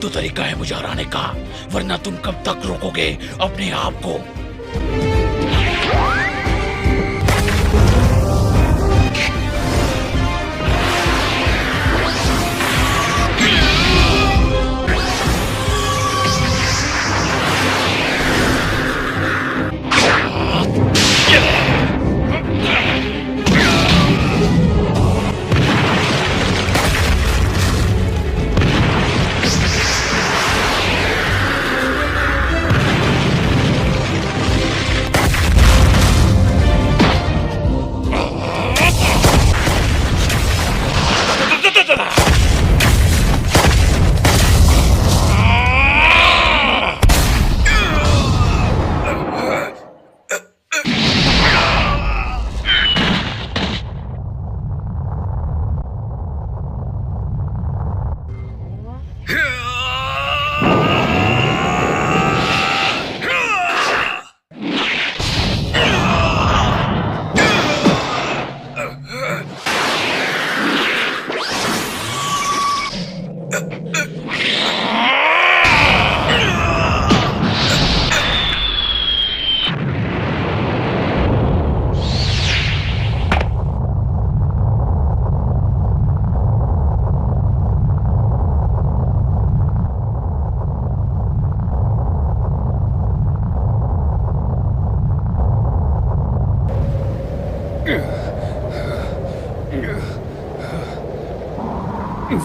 तो तरीका है मुझे हराने का, वरना तुम कब तक रोकोगे अपने आप को?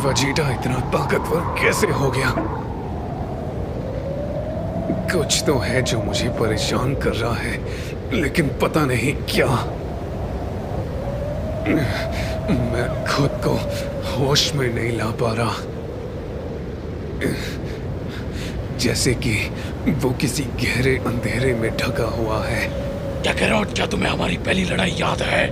वेजिटा इतना ताकतवर कैसे हो गया? कुछ तो है जो मुझे परेशान कर रहा है, लेकिन पता नहीं क्या। मैं खुद को होश में नहीं ला पा रहा, जैसे कि वो किसी गहरे अंधेरे में ढका हुआ है। कैकरोट, क्या तुम्हें हमारी पहली लड़ाई याद है?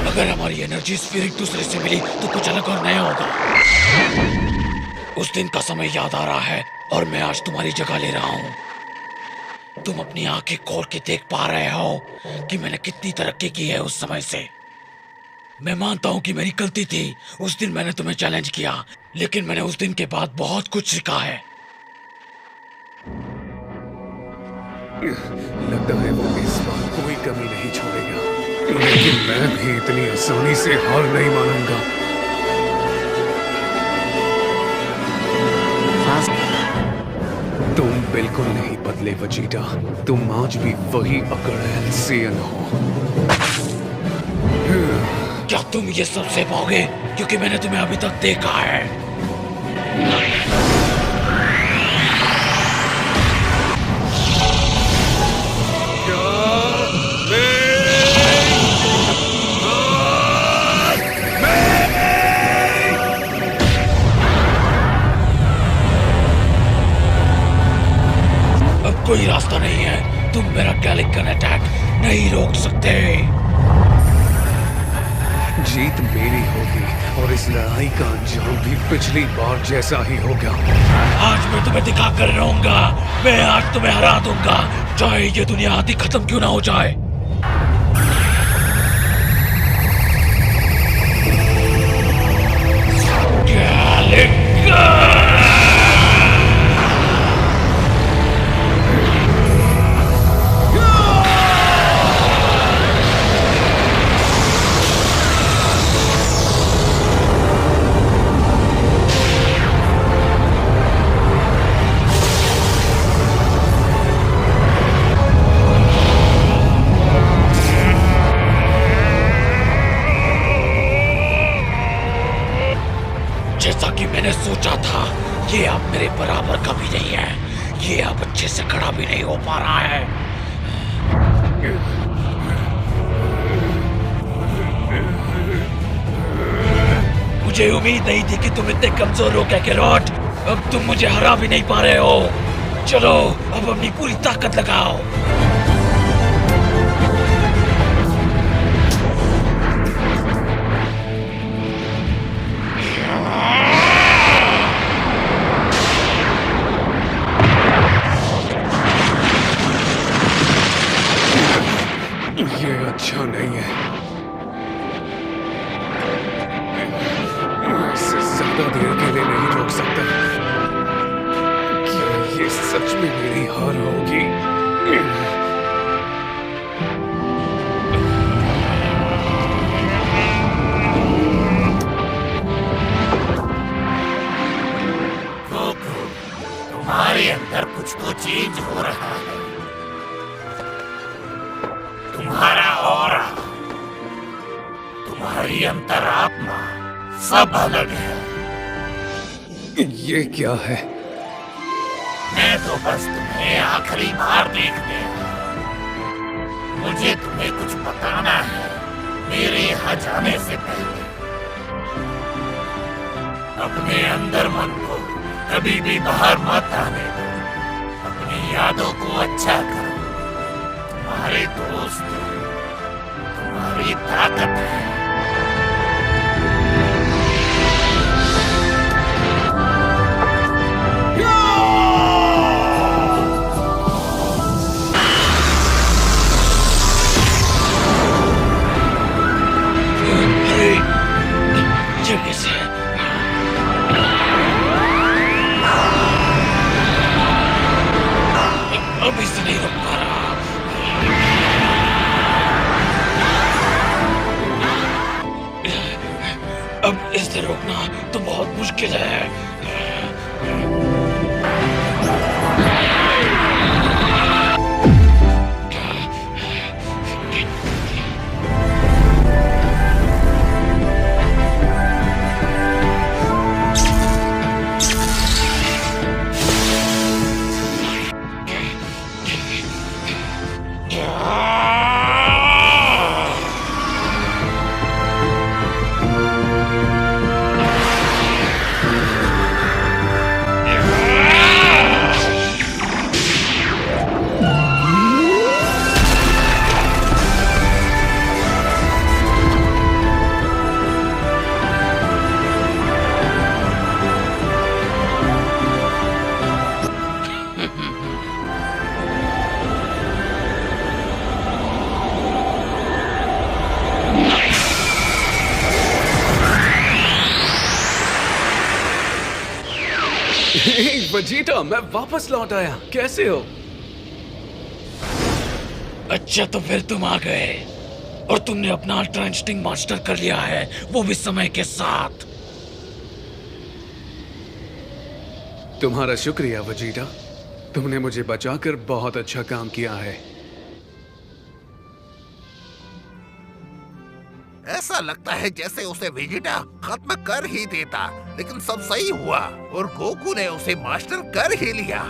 अगर हमारी एनर्जी स्फीयर एक दूसरे से मिली तो कुछ अलग और नया होगा। उस दिन का समय याद आ रहा है और मैं आज तुम्हारी जगह ले रहा हूं। तुम अपनी आंखें खोल के देख पा रहे हो कि मैंने कितनी तरक्की की है उस समय से। मैं मानता हूं कि मेरी गलती थी, उस दिन मैंने तुम्हें चैलेंज किया, लेकिन मैंने उस दिन के बाद बहुत कुछ सीखा है। लगता है वो इस बार कोई कमी नहीं छोड़ेगा, लेकिन मैं भी इतनी आसानी से हार नहीं मानूंगा। तुम बिल्कुल नहीं बदले वेजिटा, तुम आज भी वही अकड़ैल सेयन हो। क्या तुम ये सब सह पाओगे? क्योंकि मैंने तुम्हें अभी तक देखा है। कोई रास्ता नहीं है, तुम मेरा गैलिकन अटैक नहीं रोक सकते। जीत मेरी होगी और इस लड़ाई का अंजाम भी पिछली बार जैसा ही होगा। आज मैं तुम्हें दिखा कर रहूंगा, मैं आज तुम्हें हरा दूंगा, चाहे ये दुनिया आधी खत्म क्यों ना हो जाए। गैलिकन! जैसा कि मैंने सोचा था, ये अब मेरे बराबर का भी नहीं है। ये अब अच्छे से खड़ा भी नहीं हो पा रहा है। मुझे उम्मीद नहीं थी कि तुम इतने कमजोर हो कैकरोट। अब तुम मुझे हरा भी नहीं पा रहे हो। चलो अब अपनी पूरी ताकत लगाओ। तुम्हारे अंदर कुछ तो चेंज हो रहा है। तुम्हारा ऑरा, तुम्हारी अंतरात्मा सब अलग है। ये क्या है? मैं तो बस तुम्हें आखिरी बार देखने आया। मुझे तुम्हें कुछ बताना है मेरे यहाँ जाने से पहले। अपने अंदर मन को कभी भी बाहर मत आने दो। अपनी यादों को अच्छा करो। तुम्हारे दोस्त तुम्हारी ताकत है। जगह से अब इसे नहीं रोक पा रहा। अब इसे रोकना तो बहुत मुश्किल है। वजीटा, मैं वापस लौट आया। कैसे हो? अच्छा, तो फिर तुम आ गए और तुमने अपना अल्ट्रा इंस्टिंक्ट मास्टर कर लिया है, वो भी समय के साथ। तुम्हारा शुक्रिया वजीटा। तुमने मुझे बचाकर बहुत अच्छा काम किया है। ऐसा लगता है जैसे उसे वेजिटा खत्म कर ही देता, लेकिन सब सही हुआ और गोकू ने उसे मास्टर कर ही लिया।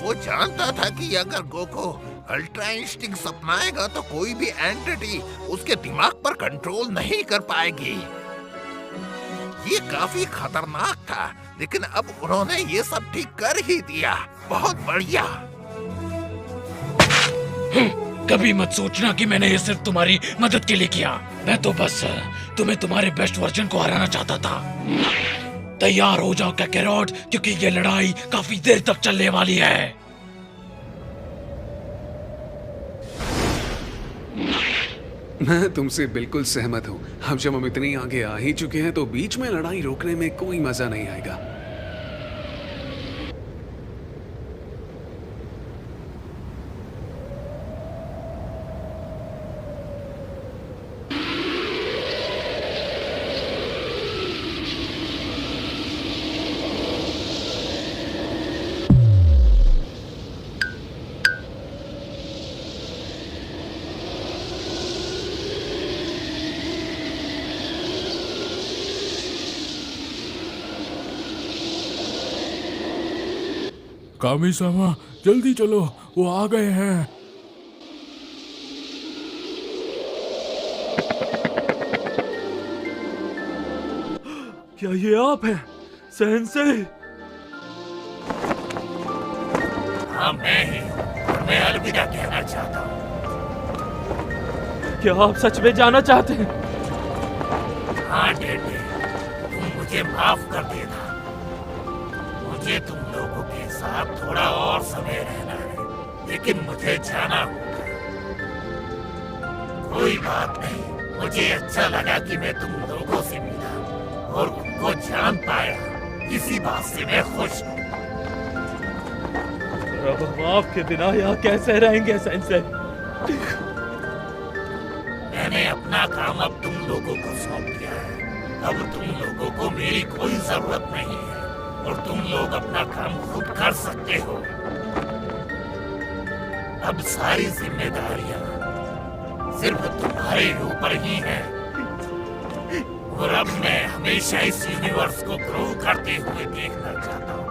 वो जानता था कि अगर गोकू अल्ट्रा इंस्टिंक्ट अपनाएगा तो कोई भी एंटिटी उसके दिमाग पर कंट्रोल नहीं कर पाएगी। ये काफी खतरनाक था, लेकिन अब उन्होंने ये सब ठीक कर ही दिया। बहुत बढ़िया। कभी मत सोचना कि मैंने ये सिर्फ तुम्हारी मदद के लिए किया। मैं तो बस तुम्हें तुम्हारे बेस्ट वर्जन को हराना चाहता था। तैयार हो जाओ काकारोट, क्योंकि ये लड़ाई काफी देर तक चलने वाली है। मैं तुमसे बिल्कुल सहमत हूँ। अब जब हम इतनी आगे आ ही चुके हैं तो बीच में लड़ाई रोकने में कोई मजा नहीं आएगा। कामी-सामा, जल्दी चलो, वो आ गए हैं। क्या ये आप हैं, सेंसेई? हाँ, मैं ही हूँ। मैं अलविदा कहना चाहता हूँ। क्या आप सच में जाना चाहते हैं? हाँ डेटे, तुम मुझे माफ कर देना। मुझे तुम लोगों के साथ थोड़ा और समय रहना है, लेकिन मुझे जाना होगा। कोई बात नहीं, मुझे अच्छा लगा कि मैं तुम लोगों से मिला और उनको जान पाया। इसी बात से मैं खुश हूँ। अब हम आपके बिना यहाँ कैसे रहेंगे सेंसेई? मैंने अपना काम अब तुम लोगों को सौंप दिया है। अब तुम लोगों को मेरी कोई जरूरत नहीं है। और तुम लोग अपना काम खुद कर सकते हो। अब सारी जिम्मेदारियां सिर्फ तुम्हारे ऊपर ही है। और अब मैं हमेशा इस यूनिवर्स को ग्रो करते हुए देखना चाहता हूँ,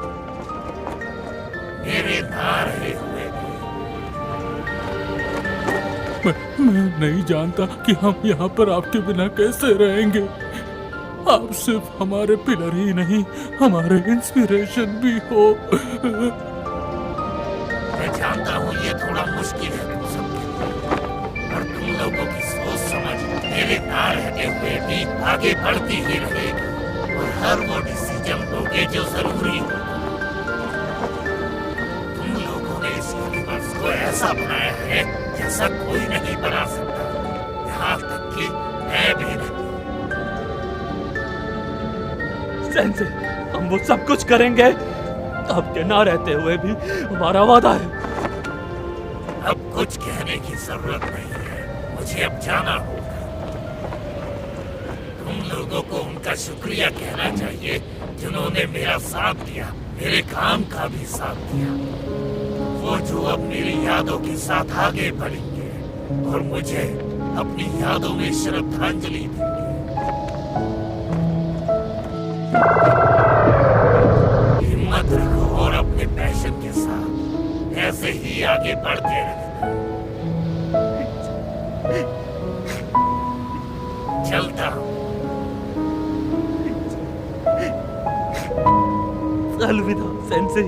मेरे ना रहे हुए भी। मैं नहीं जानता कि हम यहाँ पर आपके बिना कैसे रहेंगे। आप सिर्फ हमारे पिलर ही नहीं, हमारे इंस्पिरेशन भी हो। मैं जानता हूँ ये थोड़ा मुश्किल है तुम सबके लिए, और तुम लोगों की सोच समझ मेरे ना रहते हुए भी आगे बढ़ती ही रहेगी। और हर वो डिसीजन लोगे जो जरूरी हो। तुम लोगों ने इस यूनिवर्स को ऐसा बनाया है जैसा कोई नहीं बना सकता, यहाँ तक कि मैं भी नहीं। सेंसे, हम वो सब कुछ करेंगे। आपके ना रहते हुए भी हमारा वादा है। अब कुछ कहने की जरूरत नहीं है, मुझे अब जाना होगा। तुम लोगों को उनका शुक्रिया कहना चाहिए जिन्होंने मेरा साथ दिया, मेरे काम का भी साथ दिया। वो जो अब मेरी यादों के साथ आगे बढ़ेंगे और मुझे अपनी यादों में श्रद्धांजलि देंगे। हिम्मत रखो और अपने पैशन के साथ ऐसे ही आगे बढ़ते रहना। चलता हूँ। अलविदा सेंसे,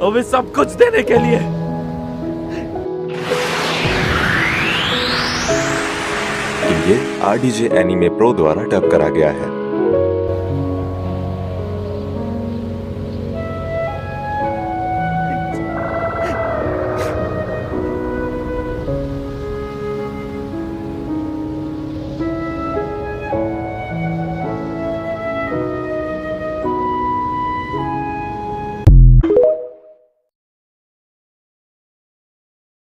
हमें सब कुछ देने के लिए। ये RDJ एनीमे प्रो द्वारा डब करा गया है।